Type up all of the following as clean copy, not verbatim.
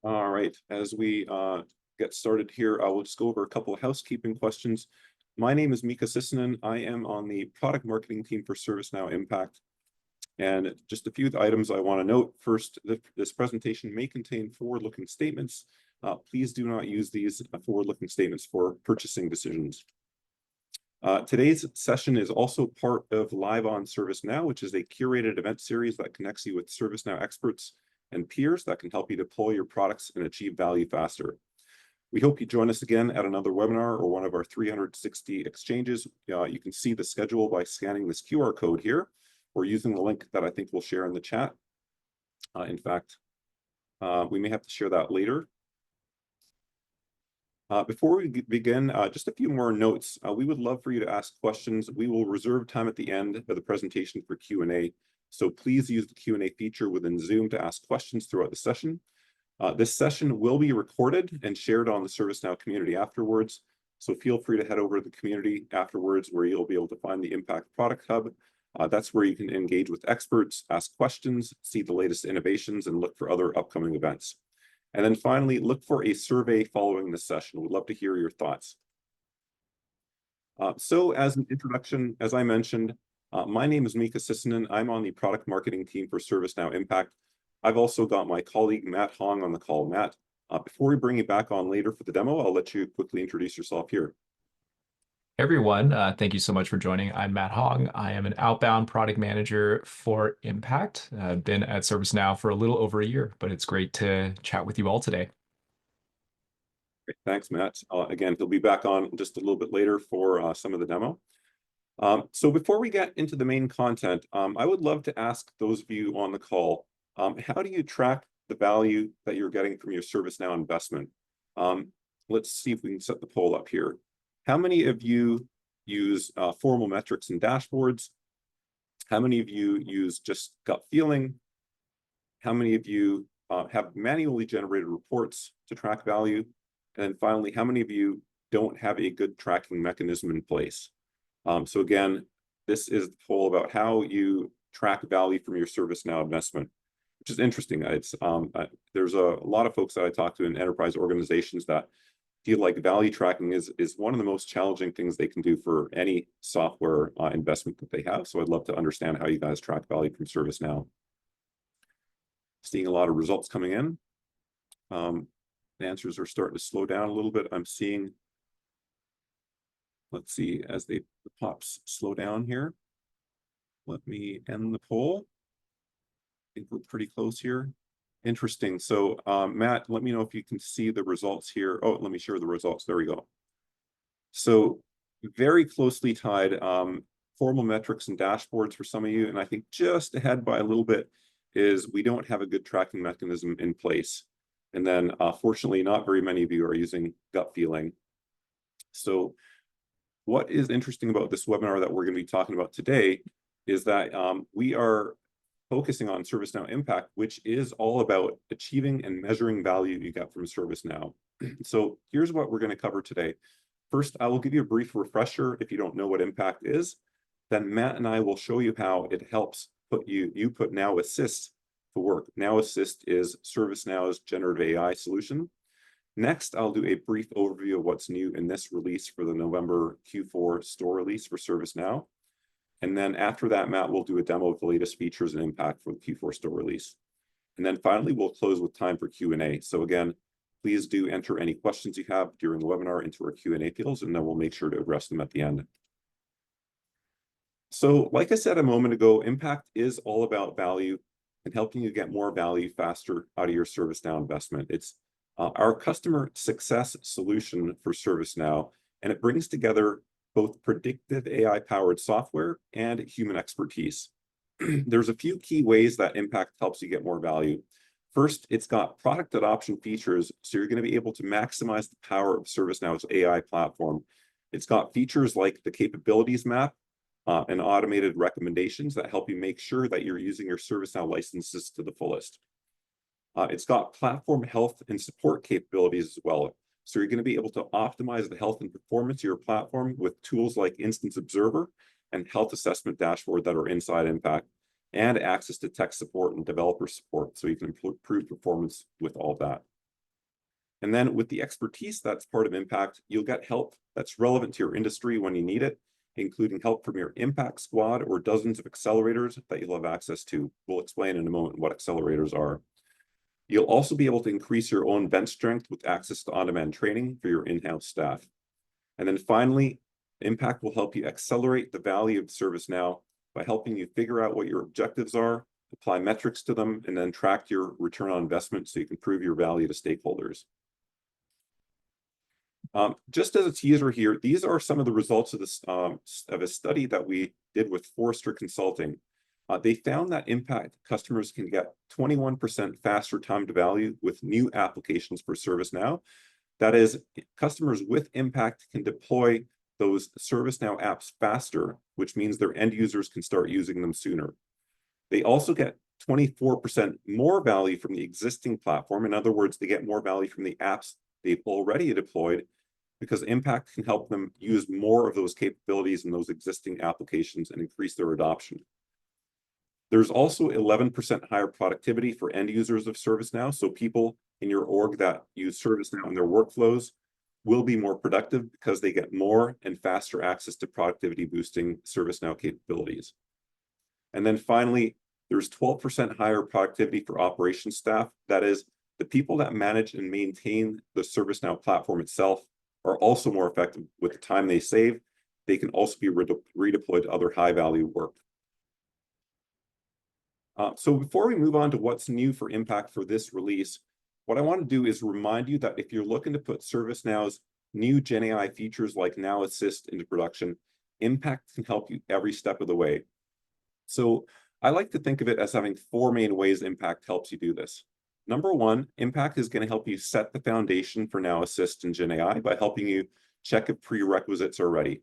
All right, as we get started here, I will just go over a couple of housekeeping questions. My name is Mika Sissinen. I am on the product marketing team for ServiceNow Impact. And just a few items I want to note. First, this presentation may contain forward-looking statements. Please do not use these forward-looking statements for purchasing decisions. Today's session is also part of Live on ServiceNow, which is a curated event series that connects you with ServiceNow experts and peers that can help you deploy your products and achieve value faster. We hope you join us again at another webinar or one of our 360 exchanges. You can see the schedule by scanning this QR code here or using the link that I think we'll share in the chat. In fact, we may have to share that later. Before we begin, just a few more notes. We would love for you to ask questions. We will reserve time at the end of the presentation for Q&A. So please use the Q&A feature within Zoom to ask questions throughout the session. This session will be recorded and shared on the ServiceNow community afterwards. So feel free to head over to the community afterwards where you'll be able to find the Impact Product Hub. That's where you can engage with experts, ask questions, see the latest innovations, and look for other upcoming events. And then finally, look for a survey following this session. We'd love to hear your thoughts. So as an introduction, as I mentioned, my name is Mika Sissinen. I'm on the product marketing team for ServiceNow Impact. I've also got my colleague, Matt Hong, on the call. Matt, before we bring you back on later for the demo, I'll let you quickly introduce yourself here. Hey everyone, thank you so much for joining. I'm Matt Hong. I am an outbound product manager for Impact. I've been at ServiceNow for a little over a year, but it's great to chat with you all today. Great. Thanks, Matt. Again, he'll be back on just a little bit later for some of the demo. So before we get into the main content, I would love to ask those of you on the call, how do you track the value that you're getting from your ServiceNow investment? Let's see if we can set the poll up here. How many of you use formal metrics and dashboards? How many of you use just gut feeling? How many of you have manually generated reports to track value? And then finally, how many of you don't have a good tracking mechanism in place? So again, this is the poll about how you track value from your ServiceNow investment, which is interesting. There's a lot of folks that I talk to in enterprise organizations that feel like value tracking is one of the most challenging things they can do for any software investment that they have. So I'd love to understand how you guys track value from ServiceNow. Seeing a lot of results coming in. The answers are starting to slow down a little bit. I'm seeing, let's see, as the pops slow down here. Let me end the poll. I think we're pretty close here. Interesting. So Matt, let me know if you can see the results here. Oh, let me share the results. There we go. So very closely tied, formal metrics and dashboards for some of you. And I think just ahead by a little bit is we don't have a good tracking mechanism in place. And then fortunately, not very many of you are using gut feeling. So what is interesting about this webinar that we're going to be talking about today is that we are focusing on ServiceNow Impact, which is all about achieving and measuring value you get from ServiceNow. So here's what we're going to cover today. First, I will give you a brief refresher if you don't know what Impact is. Then Matt and I will show you how it helps put Now Assist to work. Now Assist is ServiceNow's generative AI solution. Next, I'll do a brief overview of what's new in this release for the November Q4 store release for ServiceNow. And then after that, Matt will do a demo of the latest features and Impact for the Q4 store release. And then finally, we'll close with time for Q&A. So again, please do enter any questions you have during the webinar into our Q&A fields, and then we'll make sure to address them at the end. So like I said a moment ago, Impact is all about value and helping you get more value faster out of your ServiceNow investment. It's our customer success solution for ServiceNow, and it brings together both predictive AI-powered software and human expertise. There's a few key ways that Impact helps you get more value. First, it's got product adoption features, so you're going to be able to maximize the power of ServiceNow's AI platform. It's got features like the capabilities map and automated recommendations that help you make sure that you're using your ServiceNow licenses to the fullest. It's got platform health and support capabilities as well. So you're going to be able to optimize the health and performance of your platform with tools like Instance Observer and Health Assessment Dashboard that are inside Impact, and access to tech support and developer support, so you can improve performance with all that. And then with the expertise that's part of Impact, you'll get help that's relevant to your industry when you need it, including help from your Impact squad or dozens of accelerators that you'll have access to. We'll explain in a moment what accelerators are. You'll also be able to increase your own bench strength with access to on-demand training for your in-house staff. And then finally, Impact will help you accelerate the value of ServiceNow by helping you figure out what your objectives are, apply metrics to them, and then track your return on investment so you can prove your value to stakeholders. Just as a teaser here, these are some of the results of this of a study that we did with Forrester Consulting. They found that Impact customers can get 21% faster time to value with new applications for ServiceNow. That is, customers with Impact can deploy those ServiceNow apps faster, which means their end users can start using them sooner. They also get 24% more value from the existing platform. In other words, they get more value from the apps they've already deployed, because Impact can help them use more of those capabilities in those existing applications and increase their adoption. There's also 11% higher productivity for end users of ServiceNow. So people in your org that use ServiceNow in their workflows will be more productive because they get more and faster access to productivity boosting ServiceNow capabilities. And then finally, there's 12% higher productivity for operations staff. That is, the people that manage and maintain the ServiceNow platform itself are also more effective with the time they save. They can also be redeployed to other high-value work. So before we move on to what's new for Impact for this release, what I want to do is remind you that if you're looking to put ServiceNow's new GenAI features like Now Assist into production, Impact can help you every step of the way. So I like to think of it as having four main ways Impact helps you do this. Number one, Impact is going to help you set the foundation for Now Assist and GenAI by helping you check if prerequisites are ready.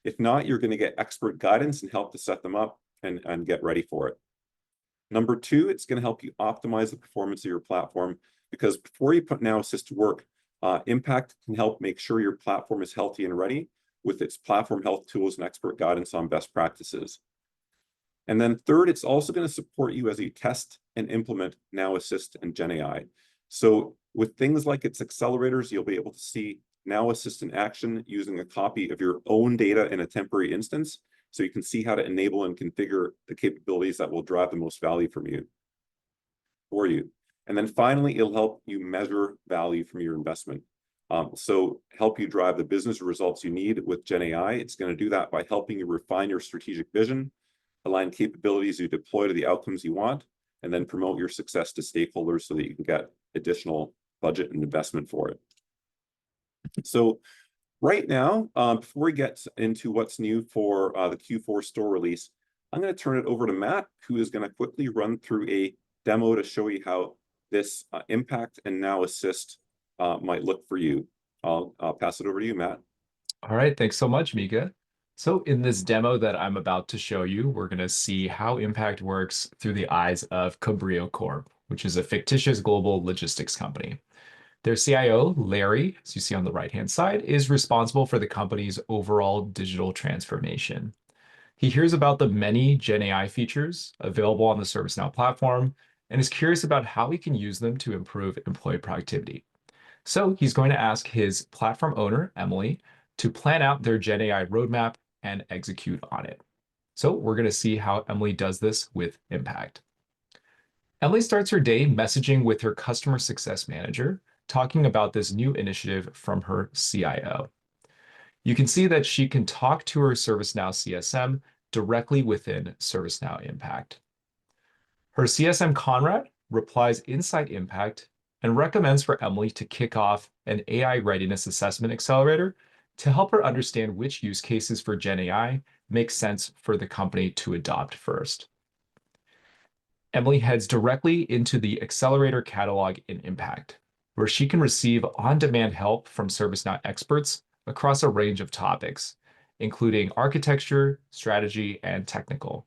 If not, you're going to get expert guidance and help to set them up and get ready for it. Number two, it's going to help you optimize the performance of your platform, because before you put Now Assist to work, Impact can help make sure your platform is healthy and ready with its platform health tools and expert guidance on best practices. And then third, it's also going to support you as you test and implement Now Assist and GenAI. So with things like its accelerators, you'll be able to see Now Assist in action using a copy of your own data in a temporary instance, so you can see how to enable and configure the capabilities that will drive the most value for you. And then finally, it'll help you measure value from your investment. So help you drive the business results you need with GenAI. It's going to do that by helping you refine your strategic vision, align capabilities you deploy to the outcomes you want, and then promote your success to stakeholders so that you can get additional budget and investment for it. So right now, before we get into what's new for the Q4 store release, I'm going to turn it over to Matt, who is going to quickly run through a demo to show you how this Impact and Now Assist might look for you. I'll pass it over to you, Matt. All right, thanks so much, Mika. So in this demo that I'm about to show you, we're going to see how Impact works through the eyes of Cabrillo Corp, which is a fictitious global logistics company. Their CIO, Larry, as you see on the right-hand side, is responsible for the company's overall digital transformation. He hears about the many GenAI features available on the ServiceNow platform and is curious about how he can use them to improve employee productivity. So he's going to ask his platform owner, Emily, to plan out their GenAI roadmap and execute on it. So we're going to see how Emily does this with Impact. Emily starts her day messaging with her customer success manager, talking about this new initiative from her CIO. You can see that she can talk to her ServiceNow CSM directly within ServiceNow Impact. Her CSM, Conrad, replies inside Impact and recommends for Emily to kick off an AI readiness assessment accelerator to help her understand which use cases for GenAI make sense for the company to adopt first. Emily heads directly into the accelerator catalog in Impact, where she can receive on-demand help from ServiceNow experts across a range of topics, including architecture, strategy, and technical.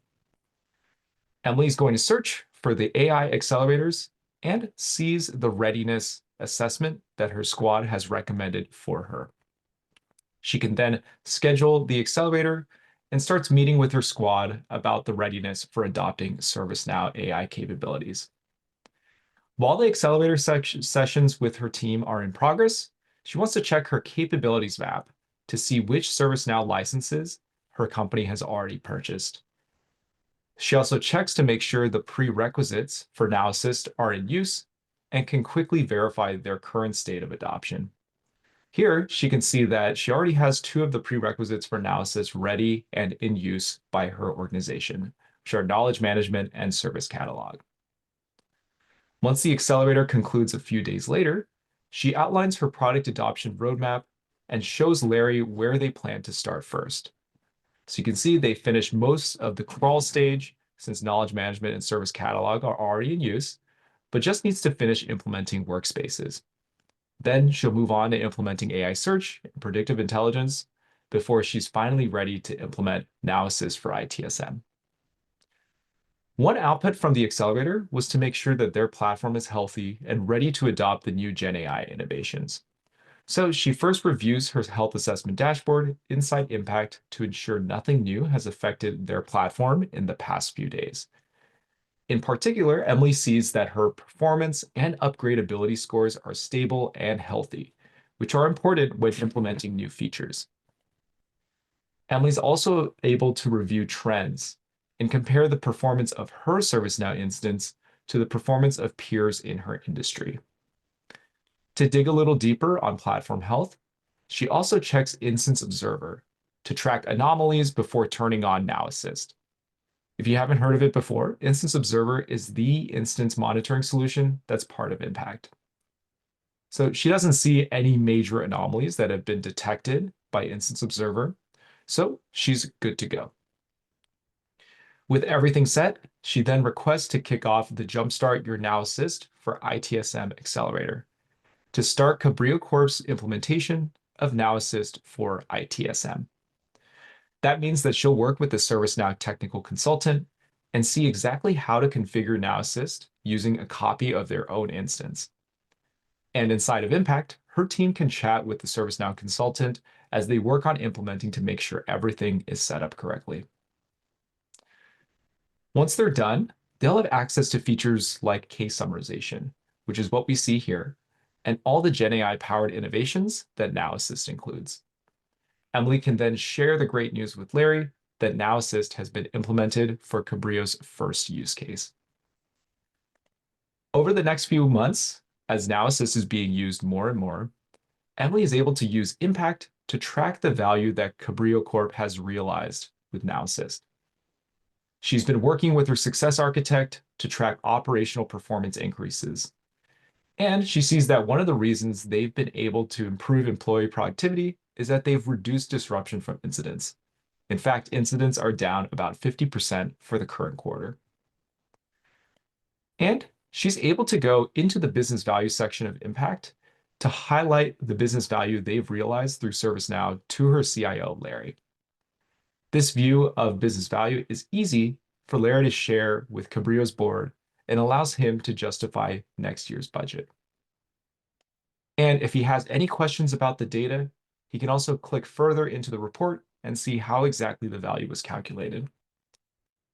Emily's going to search for the AI accelerators and sees the readiness assessment that her squad has recommended for her. She can then schedule the accelerator and starts meeting with her squad about the readiness for adopting ServiceNow AI capabilities. While the accelerator sessions with her team are in progress, she wants to check her capabilities map to see which ServiceNow licenses her company has already purchased. She also checks to make sure the prerequisites for Now Assist are in use and can quickly verify their current state of adoption. Here, she can see that she already has 2 of the prerequisites for Now Assist ready and in use by her organization, which are Knowledge Management and Service Catalog. Once the accelerator concludes a few days later, she outlines her product adoption roadmap and shows Larry where they plan to start first. So you can see they finished most of the crawl stage since knowledge management and service catalog are already in use, but just needs to finish implementing workspaces. Then she'll move on to implementing AI search and predictive intelligence before she's finally ready to implement Now Assist for ITSM. One output from the accelerator was to make sure that their platform is healthy and ready to adopt the new Gen AI innovations. So she first reviews her health assessment dashboard inside Impact to ensure nothing new has affected their platform in the past few days. In particular, Emily sees that her performance and upgradability scores are stable and healthy, which are important when implementing new features. Emily's also able to review trends and compare the performance of her ServiceNow instance to the performance of peers in her industry. To dig a little deeper on platform health, she also checks Instance Observer to track anomalies before turning on Now Assist. If you haven't heard of it before, Instance Observer is the instance monitoring solution that's part of Impact. So she doesn't see any major anomalies that have been detected by Instance Observer, so she's good to go. With everything set, she then requests to kick off the Jumpstart Your Now Assist for ITSM Accelerator to start Cabrillo Corp's implementation of Now Assist for ITSM. That means that she'll work with the ServiceNow technical consultant and see exactly how to configure Now Assist using a copy of their own instance. And inside of Impact, her team can chat with the ServiceNow consultant as they work on implementing to make sure everything is set up correctly. Once they're done, they'll have access to features like case summarization, which is what we see here, and all the Gen AI-powered innovations that Now Assist includes. Emily can then share the great news with Larry that Now Assist has been implemented for Cabrillo's first use case. Over the next few months, as Now Assist is being used more and more, Emily is able to use Impact to track the value that Cabrillo Corp has realized with Now Assist. She's been working with her success architect to track operational performance increases. And she sees that one of the reasons they've been able to improve employee productivity is that they've reduced disruption from incidents. In fact, incidents are down about 50% for the current quarter. And she's able to go into the business value section of Impact to highlight the business value they've realized through ServiceNow to her CIO, Larry. This view of business value is easy for Larry to share with Cabrillo's board and allows him to justify next year's budget. And if he has any questions about the data, he can also click further into the report and see how exactly the value was calculated.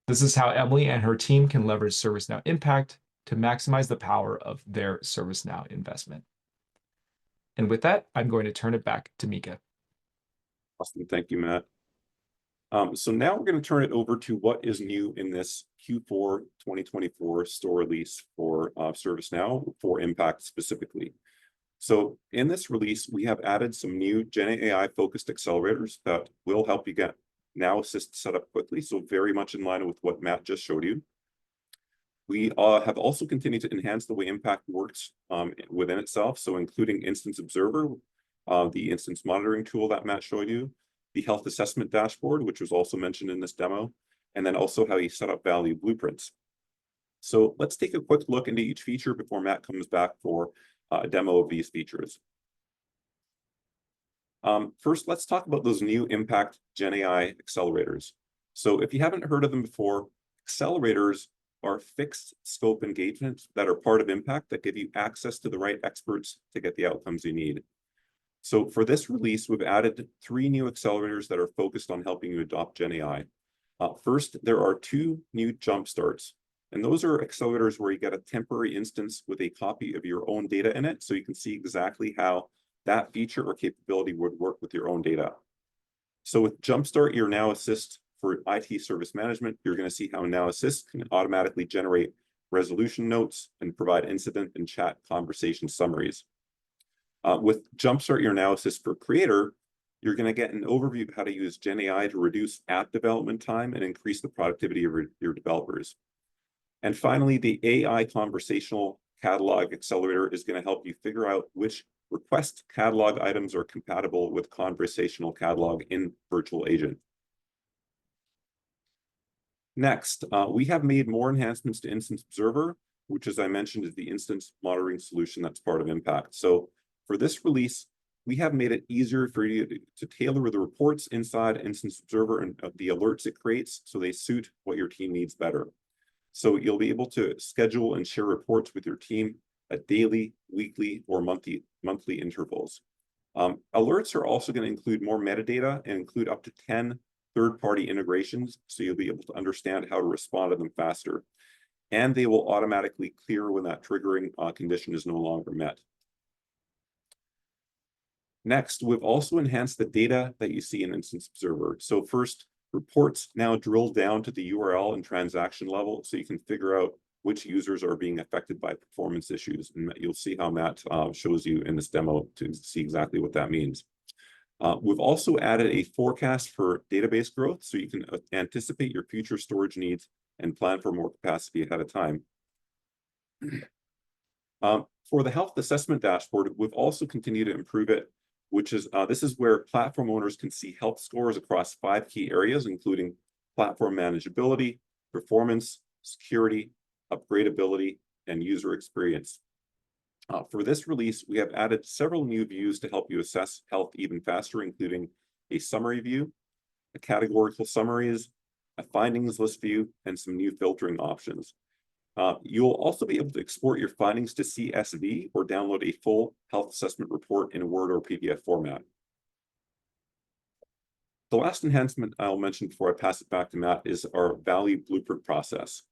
This is how Emily and her team can leverage ServiceNow Impact to maximize the power of their ServiceNow investment. And with that, I'm going to turn it back to Mika. Awesome. Thank you, Matt. So now we're going to turn it over to what is new in this Q4 2024 store release for ServiceNow for Impact specifically. So in this release, we have added some new Gen AI focused accelerators that will help you get Now Assist set up quickly. So very much in line with what Matt just showed you. We have also continued to enhance the way Impact works within itself. So including Instance Observer, the instance monitoring tool that Matt showed you, the health assessment dashboard, which was also mentioned in this demo, and then also how you set up value blueprints. So let's take a quick look into each feature before Matt comes back for a demo of these features. First, let's talk about those new Impact Gen AI accelerators. So if you haven't heard of them before, accelerators are fixed scope engagements that are part of Impact that give you access to the right experts to get the outcomes you need. So for this release, we've added 3 new accelerators that are focused on helping you adopt Gen AI. First, there are 2 new jump starts. And those are accelerators where you get a temporary instance with a copy of your own data in it, so you can see exactly how that feature or capability would work with your own data. So with Jumpstart your Now Assist for IT service management, you're going to see how Now Assist can automatically generate resolution notes and provide incident and chat conversation summaries. With Jumpstart your Now Assist for Creator, you're going to get an overview of how to use Gen AI to reduce app development time and increase the productivity of your developers. And finally, the AI Conversational Catalog Accelerator is going to help you figure out which request catalog items are compatible with conversational catalog in Virtual Agent. Next, we have made more enhancements to Instance Observer, which, as I mentioned, is the instance monitoring solution that's part of Impact. So for this release, we have made it easier for you to tailor the reports inside Instance Observer and the alerts it creates so they suit what your team needs better. So you'll be able to schedule and share reports with your team at daily, weekly, or monthly intervals. Alerts are also going to include more metadata and include up to 10 third-party integrations, so you'll be able to understand how to respond to them faster. And they will automatically clear when that triggering condition is no longer met. Next, we've also enhanced the data that you see in Instance Observer. So first, reports now drill down to the URL and transaction level, so you can figure out which users are being affected by performance issues. And you'll see how Matt shows you in this demo to see exactly what that means. We've also added a forecast for database growth, so you can anticipate your future storage needs and plan for more capacity ahead of time. For the health assessment dashboard, we've also continued to improve it, which is this is where platform owners can see health scores across 5 key areas, including platform manageability, performance, security, upgradability, and user experience. For this release, we have added several new views to help you assess health even faster, including a summary view, a categorical summaries, a findings list view, and some new filtering options. You'll also be able to export your findings to CSV or download a full health assessment report in a Word or PDF format. The last enhancement I'll mention before I pass it back to Matt is our value blueprint process.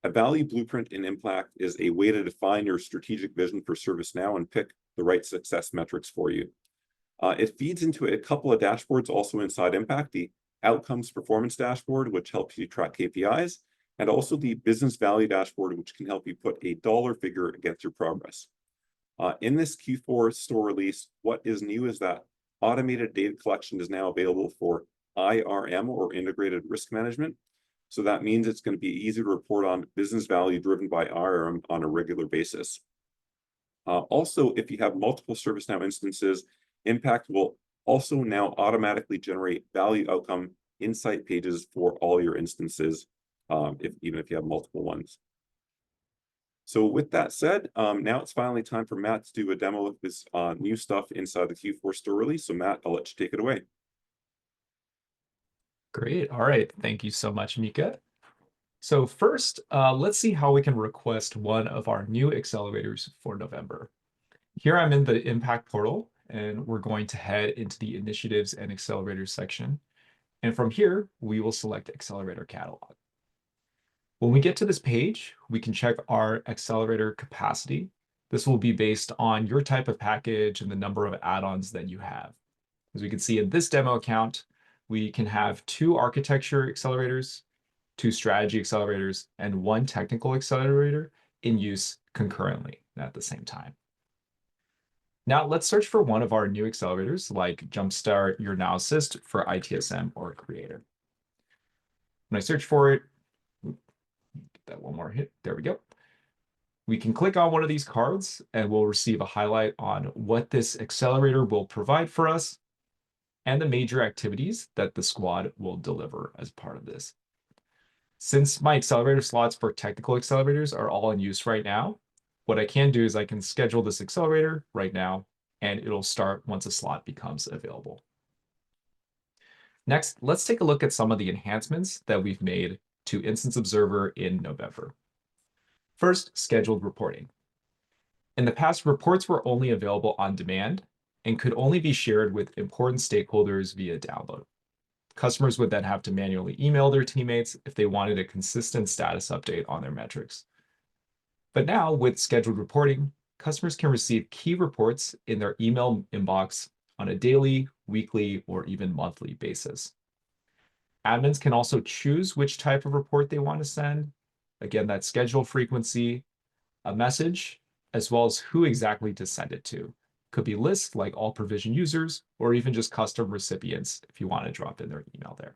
A value blueprint in Impact is a way to define your strategic vision for ServiceNow and pick the right success metrics for you. It feeds into a couple of dashboards also inside Impact, the Outcomes Performance Dashboard, which helps you track KPIs, and also the Business Value Dashboard, which can help you put a dollar figure against your progress. In this Q4 store release, what is new is that automated data collection is now available for IRM, or Integrated Risk Management. So that means it's going to be easy to report on business value driven by IRM on a regular basis. Also, if you have multiple ServiceNow instances, Impact will also now automatically generate value outcome insight pages for all your instances, even if you have multiple ones. So with that said, now it's finally time for Matt to do a demo of this new stuff inside the Q4 store release. So Matt, I'll let you take it away. Great. All right. Thank you so much, Mika. So first, let's see how we can request one of our new accelerators for November. Here I'm in the Impact portal, and we're going to head into the Initiatives and Accelerators section. And from here, we will select Accelerator Catalog. When we get to this page, we can check our accelerator capacity. This will be based on your type of package and the number of add-ons that you have. As we can see in this demo account, we can have 2 architecture accelerators, 2 strategy accelerators, and 1 technical accelerator in use concurrently at the same time. Now let's search for one of our new accelerators, like Jumpstart Your Now Assist for ITSM or Creator. When I search for it, get that one more hit, there we go. We can click on one of these cards and we'll receive a highlight on what this accelerator will provide for us and the major activities that the squad will deliver as part of this. Since my accelerator slots for technical accelerators are all in use right now, what I can do is I can schedule this accelerator right now, and it'll start once a slot becomes available. Next, let's take a look at some of the enhancements that we've made to Instance Observer in November. First, scheduled reporting. In the past, reports were only available on demand and could only be shared with important stakeholders via download. Customers would then have to manually email their teammates if they wanted a consistent status update on their metrics. But now, with scheduled reporting, customers can receive key reports in their email inbox on a daily, weekly, or even monthly basis. Admins can also choose which type of report they want to send. Again, that schedule frequency, a message, as well as who exactly to send it to. Could be lists like all provision users, or even just custom recipients if you want to drop in their email there.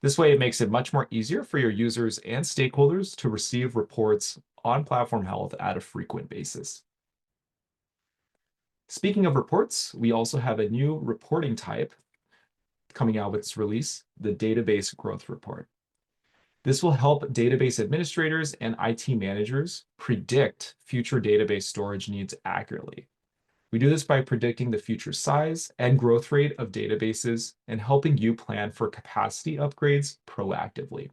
This way, it makes it much more easier for your users and stakeholders to receive reports on platform health at a frequent basis. Speaking of reports, we also have a new reporting type coming out with its release, the Database Growth Report. This will help database administrators and IT managers predict future database storage needs accurately. We do this by predicting the future size and growth rate of databases and helping you plan for capacity upgrades proactively.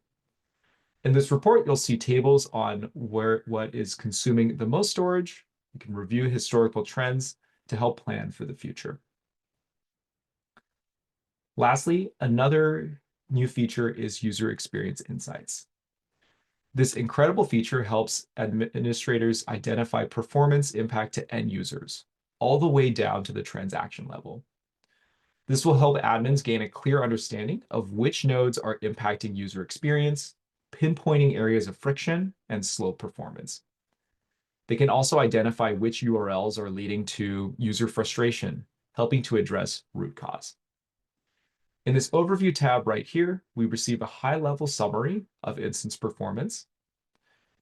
In this report, you'll see tables on what is consuming the most storage. You can review historical trends to help plan for the future. Lastly, another new feature is user experience insights. This incredible feature helps administrators identify performance impact to end users, all the way down to the transaction level. This will help admins gain a clear understanding of which nodes are impacting user experience, pinpointing areas of friction, and slow performance. They can also identify which URLs are leading to user frustration, helping to address root cause. In this overview tab right here, we receive a high-level summary of instance performance.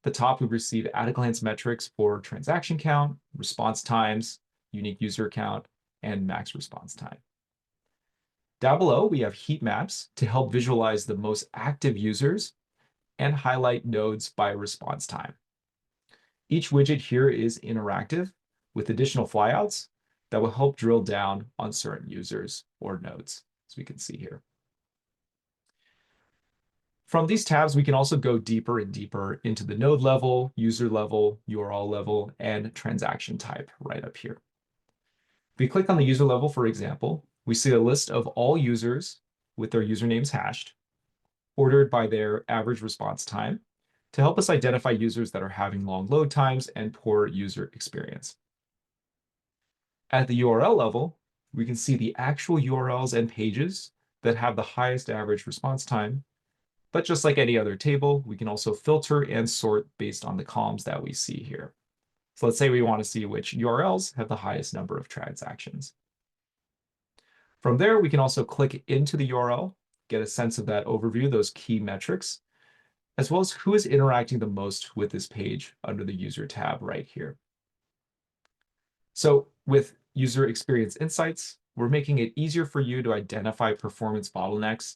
At the top, we receive at-a-glance metrics for transaction count, response times, unique user count, and max response time. Down below, we have heat maps to help visualize the most active users and highlight nodes by response time. Each widget here is interactive with additional flyouts that will help drill down on certain users or nodes, as we can see here. From these tabs, we can also go deeper and deeper into the node level, user level, URL level, and transaction type right up here. If we click on the user level, for example, we see a list of all users with their usernames hashed, ordered by their average response time, to help us identify users that are having long load times and poor user experience. At the URL level, we can see the actual URLs and pages that have the highest average response time. But just like any other table, we can also filter and sort based on the columns that we see here. So let's say we want to see which URLs have the highest number of transactions. From there, we can also click into the URL, get a sense of that overview, those key metrics, as well as who is interacting the most with this page under the user tab right here. So with user experience insights, we're making it easier for you to identify performance bottlenecks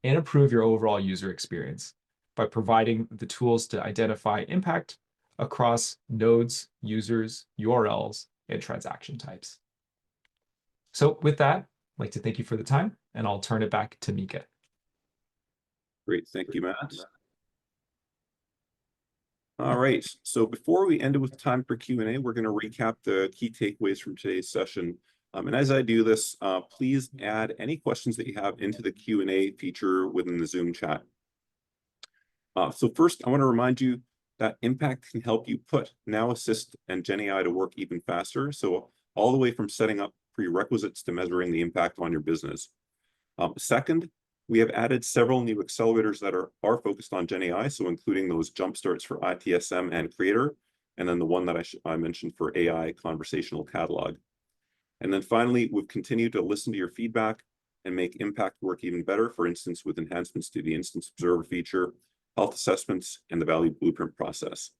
and improve your overall user experience by providing the tools to identify impact across nodes, users, URLs, and transaction types. So with that, I'd like to thank you for the time, and I'll turn it back to Mika. Great, thank you, Matt. All right, so before we end it with time for Q&A, we're going to recap the key takeaways from today's session. And as I do this, please add any questions that you have into the Q&A feature within the Zoom chat. So first, I want to remind you that Impact can help you put Now Assist and GenAI to work even faster. So all the way from setting up prerequisites to measuring the impact on your business. Second, we have added several new accelerators that are focused on GenAI, so including those jumpstarts for ITSM and Creator, and then the one that I mentioned for AI Conversational Catalog. And then finally, we've continued to listen to your feedback and make Impact work even better, for instance, with enhancements to the Instance Observer feature, health assessments, and the Value Blueprint process.